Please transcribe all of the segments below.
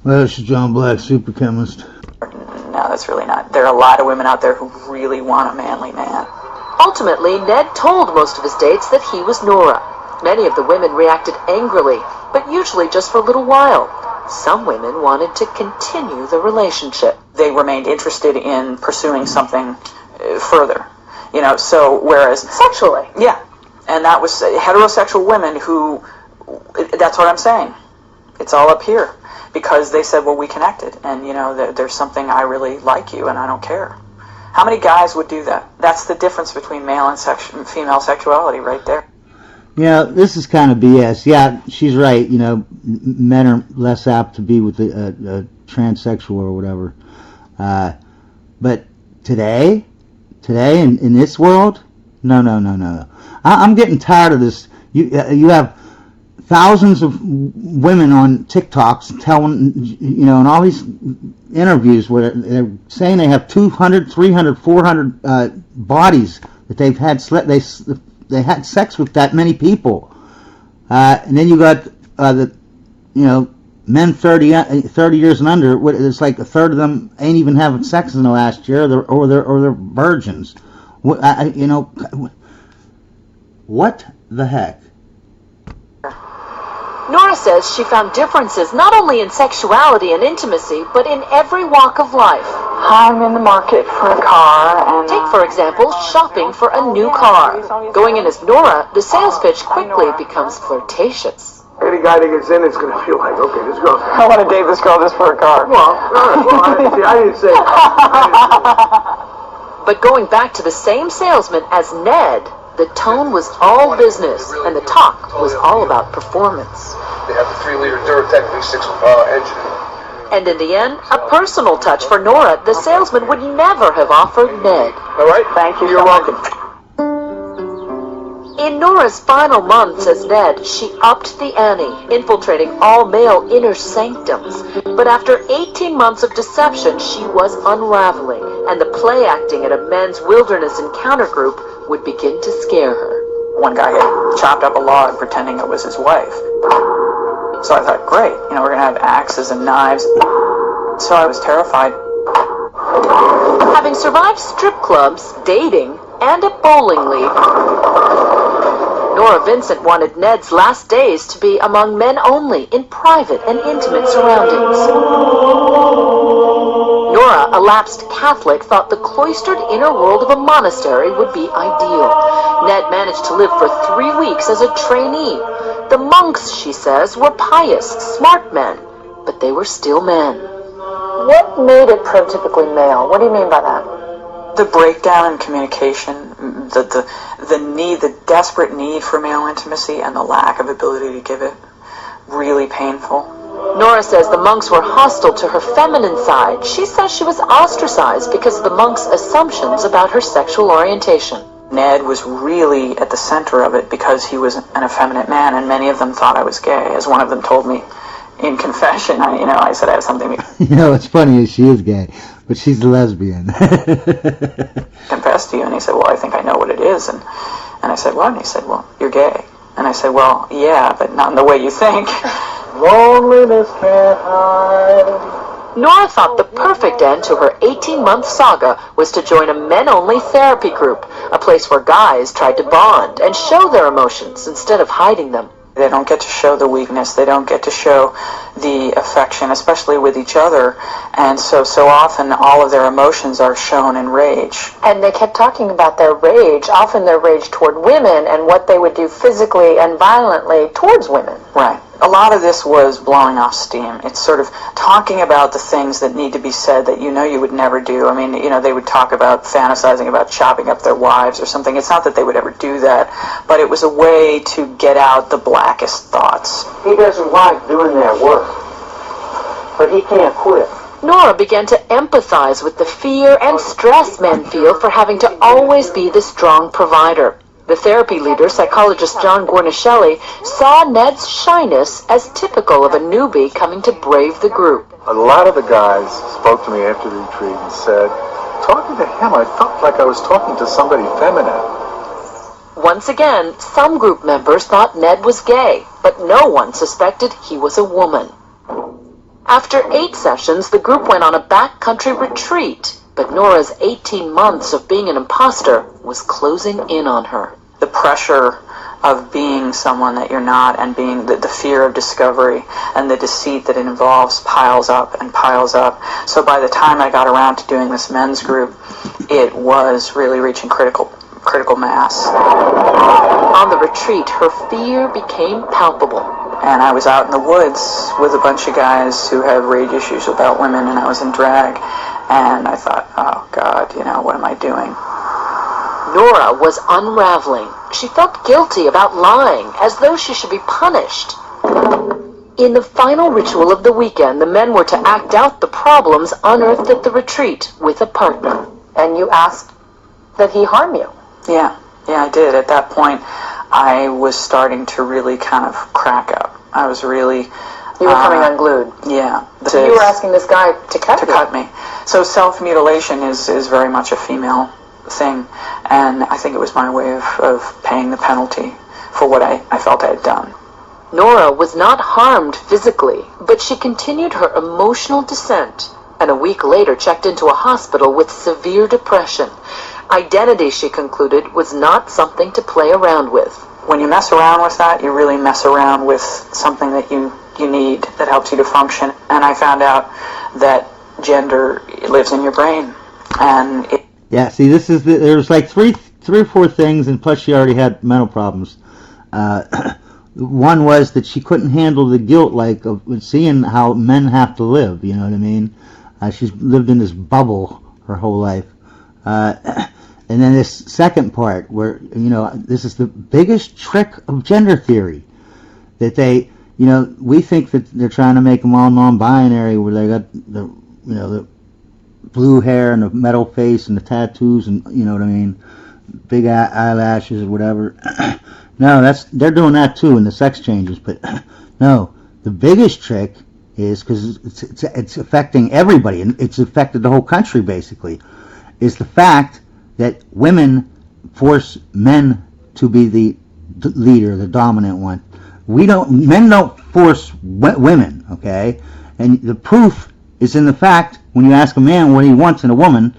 Well, she's John Black, super chemist. No, that's really not. There are a lot of women out there who really want a manly man. Ultimately, Ned told most of his dates that he was Nora. Many of the women reacted angrily, but usually just for a little while. Some women wanted to continue the relationship. They remained interested in pursuing something further. You know, so whereas... Sexually. Yeah. And that was heterosexual women who... That's what I'm saying. It's all up here. Because they said, well, we connected. And, you know, there's something, I really like you and I don't care. How many guys would do that? That's the difference between male and female sexuality right there. Yeah, this is kind of BS. Yeah, she's right. You know, men are less apt to be with a transsexual or whatever. But today in this world, no. I'm getting tired of this. You have thousands of women on TikToks telling, you know, in all these interviews where they're saying they have 200, 300, 400 bodies that they've had they had sex with that many people, and then you got men 30 years and under. It's like a third of them ain't even having sex in the last year, or they're virgins. What the heck? Nora says she found differences not only in sexuality and intimacy, but in every walk of life. I'm in the market for a car and... Take, for example, shopping for a new car. Going in as Nora, the sales pitch quickly becomes flirtatious. Any guy that gets in is going to feel like, okay, this girl... I want to date this girl just for a car. I didn't say that. But going back to the same salesman as Ned, the tone was all business, and the talk was all about performance. They have the 3-liter Duratec V6 engine. And in the end, a personal touch for Nora the salesman would never have offered Ned. All right, thank you. You're welcome. In Nora's final months as Ned, she upped the ante, infiltrating all male inner sanctums. But after 18 months of deception, she was unraveling, and the play acting at a men's wilderness encounter group would begin to scare her. One guy had chopped up a log pretending it was his wife. So I thought, great, you know, we're going to have axes and knives. So I was terrified. Having survived strip clubs, dating, and a bowling league, Nora Vincent wanted Ned's last days to be among men only, in private and intimate surroundings. Nora, a lapsed Catholic, thought the cloistered inner world of a monastery would be ideal. Ned managed to live for 3 weeks as a trainee. The monks, she says, were pious, smart men, but they were still men. What made it prototypically male? What do you mean by that? The breakdown in communication, the desperate need for male intimacy and the lack of ability to give it, really painful. Nora says the monks were hostile to her feminine side. She says she was ostracized because of the monks' assumptions about her sexual orientation. Ned was really at the center of it because he was an effeminate man, and many of them thought I was gay. As one of them told me in confession, I said I have something to... You know, what's funny is she is gay, but she's a lesbian. Confess to you, and he said, well, I think I know what it is. And I said, what? And he said, well, you're gay. And I said, well, yeah, but not in the way you think. Loneliness can't hide. Nora thought the perfect end to her 18-month saga was to join a men-only therapy group, a place where guys tried to bond and show their emotions instead of hiding them. They don't get to show the weakness. They don't get to show the affection, especially with each other. And so often all of their emotions are shown in rage. And they kept talking about their rage, often their rage toward women and what they would do physically and violently towards women. Right. A lot of this was blowing off steam. It's sort of talking about the things that need to be said that you would never do. I mean, they would talk about fantasizing about chopping up their wives or something. It's not that they would ever do that, but it was a way to get out the blackest thoughts. He doesn't like doing that work, but he can't quit. Nora began to empathize with the fear and stress men feel for having to always be the strong provider. The therapy leader, psychologist John Guarnaschelli, saw Ned's shyness as typical of a newbie coming to brave the group. A lot of the guys spoke to me after the retreat and said, talking to him, I felt like I was talking to somebody feminine. Once again, some group members thought Ned was gay, but no one suspected he was a woman. After 8 sessions, the group went on a backcountry retreat, but Nora's 18 months of being an imposter was closing in on her. The pressure of being someone that you're not, and being the fear of discovery and the deceit that it involves piles up and piles up. So by the time I got around to doing this men's group, it was really reaching critical mass. On the retreat, her fear became palpable. And I was out in the woods with a bunch of guys who have rage issues about women, and I was in drag, and I thought, oh God, what am I doing? Nora was unraveling. She felt guilty about lying, as though she should be punished. In the final ritual of the weekend, the men were to act out the problems unearthed at the retreat with a partner. And you asked that he harm you. Yeah, I did. At that point, I was starting to really kind of crack up. I was really... You were coming unglued. Yeah. So you were asking this guy to cut you. To cut me. So self-mutilation is very much a female thing, and I think it was my way of paying the penalty for what I felt I had done. Nora was not harmed physically, but she continued her emotional descent, and a week later checked into a hospital with severe depression. Identity, she concluded, was not something to play around with. When you mess around with that, you really mess around with something that you need that helps you to function. And I found out that gender lives in your brain, and Yeah, see, there's like three or four things, and plus she already had mental problems. One was that she couldn't handle the guilt, like, of seeing how men have to live, you know what I mean? She's lived in this bubble her whole life. And then this second part, where, this is the biggest trick of gender theory, that they, we think that they're trying to make them all non-binary, where they got the blue hair and the metal face and the tattoos and, you know what I mean, big eyelashes or whatever. No, they're doing that too in the sex changes, but no, the biggest trick is, because it's affecting everybody, and it's affected the whole country basically, is the fact that women force men to be the leader, the dominant one. Men don't force women, okay? And the proof is in the fact, when you ask a man what he wants in a woman,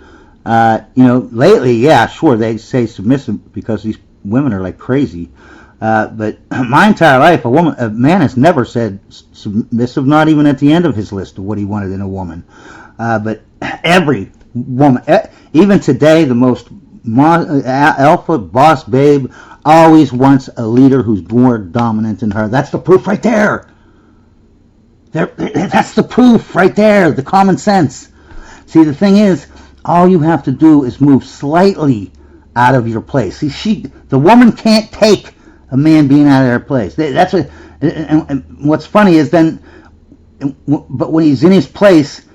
lately, yeah, sure, they say submissive because these women are like crazy. But my entire life, a man has never said submissive, not even at the end of his list of what he wanted in a woman. But every woman, even today, the most alpha boss babe always wants a leader who's more dominant than her. That's the proof right there. That's the proof right there, the common sense. See, the thing is, all you have to do is move slightly out of your place. See, the woman can't take a man being out of their place. And what's funny is then, but when he's in his place,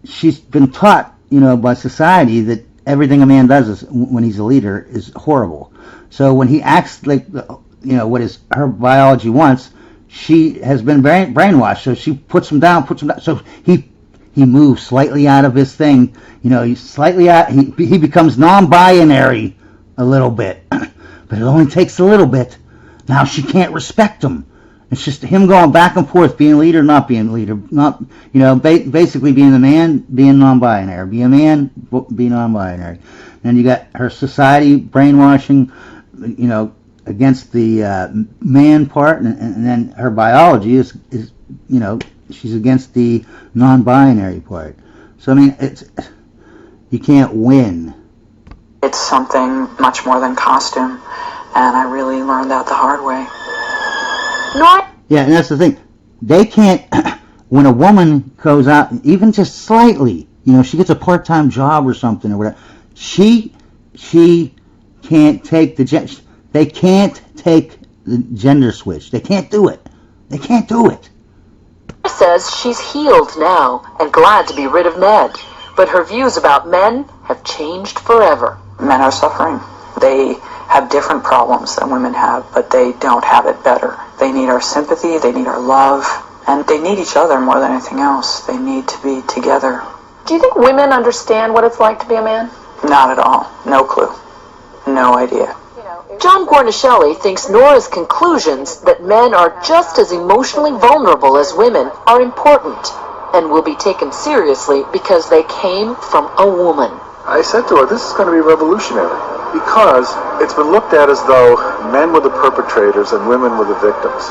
she's been taught, by society, that everything a man does when he's a leader is horrible. So when he acts like, what her biology wants, she has been brainwashed. So she puts him down. So he moves slightly out of his thing. He's slightly out. He becomes non-binary a little bit, but it only takes a little bit. Now she can't respect him. It's just him going back and forth, being leader, not being leader, not, basically being a man, being non-binary, be a man, be non-binary. And you got her society brainwashing, against the man part, and then her biology is she's against the non-binary part. So I mean, you can't win. It's something much more than costume, and I really learned that the hard way. Yeah, and that's the thing. They can't, when a woman goes out, even just slightly, she gets a part-time job or something or whatever, she can't take they can't take the gender switch. They can't do it. They can't do it. Says she's healed now and glad to be rid of Ned, but her views about men have changed forever. Men are suffering. They have different problems than women have, but they don't have it better. They need our sympathy, they need our love, and they need each other more than anything else. They need to be together. Do you think women understand what it's like to be a man? Not at all. No clue. No idea. John Guarnaschelli thinks Nora's conclusions that men are just as emotionally vulnerable as women are important. and will be taken seriously because they came from a woman. I said to her, this is going to be revolutionary, because it's been looked at as though men were the perpetrators and women were the victims.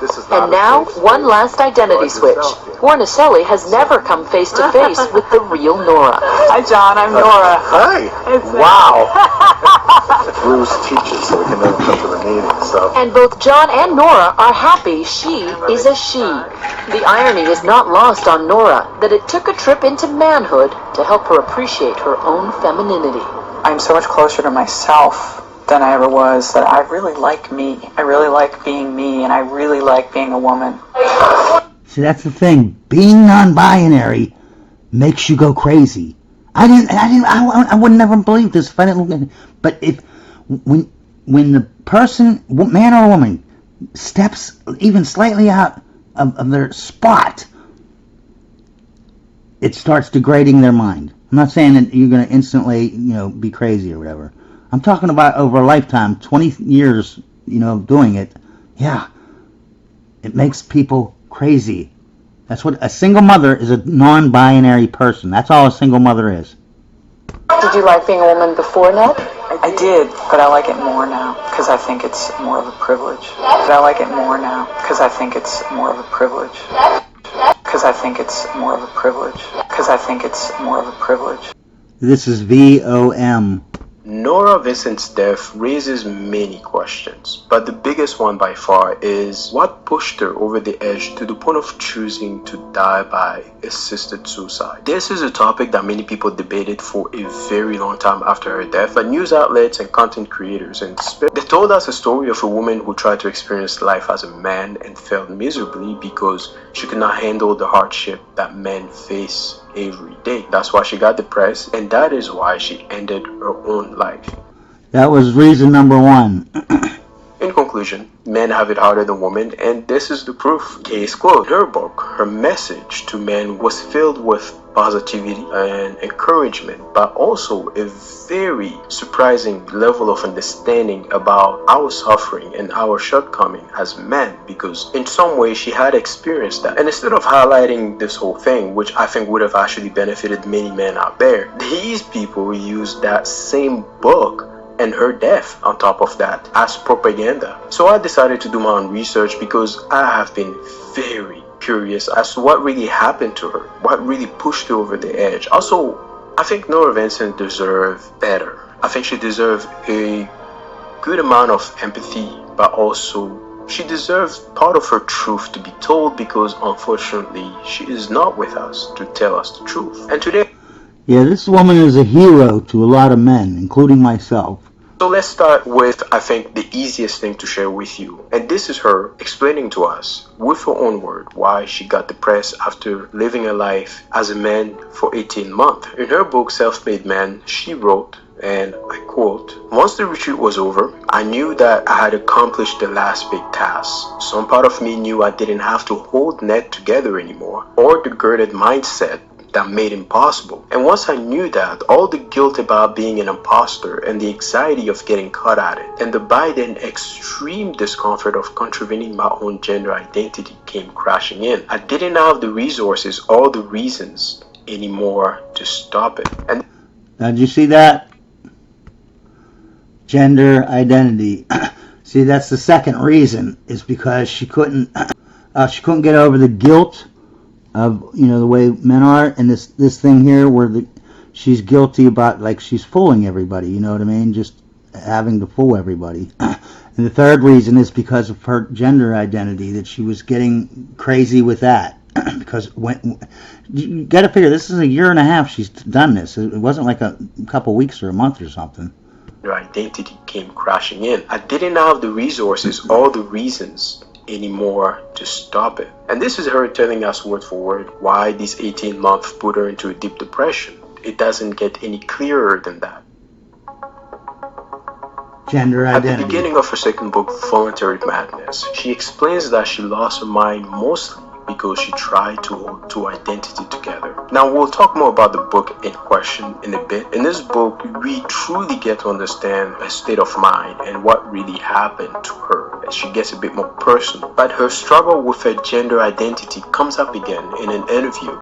This is not And now, a safe one space. last identity Guard switch. yourself, yeah. Warnacelli has never come face to face with the real Nora. Hi, John. I'm Nora. Hi! Wow! Bruce teaches, so we can never come to the meeting, so... And both John and Nora are happy she is a she. The irony is not lost on Nora that it took a trip into manhood to help her appreciate her own femininity. I'm so much closer to myself than I ever was, that I really like me. I really like being me, and I really like being a woman. See, that's the thing. Being non-binary makes you go crazy. I would never believe this if I didn't. But when the person, man or woman, steps even slightly out of their spot, it starts degrading their mind. I'm not saying that you're going to instantly, be crazy or whatever. I'm talking about over a lifetime, 20 years, doing it. Yeah, it makes people crazy. That's what a single mother is, a non-binary person. That's all a single mother is. Did you like being a woman before, Ned? I did, but I like it more now, because I think it's more of a privilege. But I like it more now, because I think it's more of a privilege. Because I think it's more of a privilege. Because I think it's more of a privilege. This is VOM. Nora Vincent's death raises many questions, but the biggest one by far is what pushed her over the edge to the point of choosing to die by assisted suicide. This is a topic that many people debated for a very long time after her death, but news outlets and content creators and they told us a story of a woman who tried to experience life as a man and failed miserably because she could not handle the hardship that men face every day. That's why she got depressed, and that is why she ended her own life. That was reason number one. In conclusion, men have it harder than women, and this is the proof. Case closed. Her book, her message to men was filled with positivity and encouragement, but also a very surprising level of understanding about our suffering and our shortcoming as men, because in some way she had experienced that. And instead of highlighting this whole thing, which I think would have actually benefited many men out there, these people used that same book and her death on top of that as propaganda. So I decided to do my own research because I have been very curious as to what really happened to her, what really pushed her over the edge. Also, I think Nora Vincent deserved better. I think she deserved a good amount of empathy, but also she deserves part of her truth to be told, because unfortunately she is not with us to tell us the truth. And today, Yeah, this woman is a hero to a lot of men, including myself. so let's start with, I think, the easiest thing to share with you. And this is her explaining to us, with her own word, why she got depressed after living a life as a man for 18 months. In her book, Self-Made Man, she wrote, and I quote, "Once the retreat was over, I knew that I had accomplished the last big task. Some part of me knew I didn't have to hold Ned together anymore, or the girded mindset that made him possible. And once I knew that, all the guilt about being an imposter and the anxiety of getting caught at it and the by then extreme discomfort of contravening my own gender identity came crashing in. I didn't have the resources or the reasons anymore to stop it." And Now, did you see that? Gender identity. See, that's the second reason, is because she couldn't get over the guilt of, the way men are, and this thing here where she's guilty about, like, she's fooling everybody, you know what I mean? Just having to fool everybody. And the third reason is because of her gender identity, that she was getting crazy with that. Because you got to figure, this is a year and a half she's done this. It wasn't like a couple weeks or a month or something. her identity came crashing in. I didn't have the resources or the reasons anymore to stop it. And this is her telling us word for word why these 18 months put her into a deep depression. It doesn't get any clearer than that. Gender identity. At the beginning of her second book, Voluntary Madness, she explains that she lost her mind mostly because she tried to hold two identity together. Now we'll talk more about the book in question in a bit. In this book, we truly get to understand her state of mind and what really happened to her as she gets a bit more personal. But her struggle with her gender identity comes up again in an interview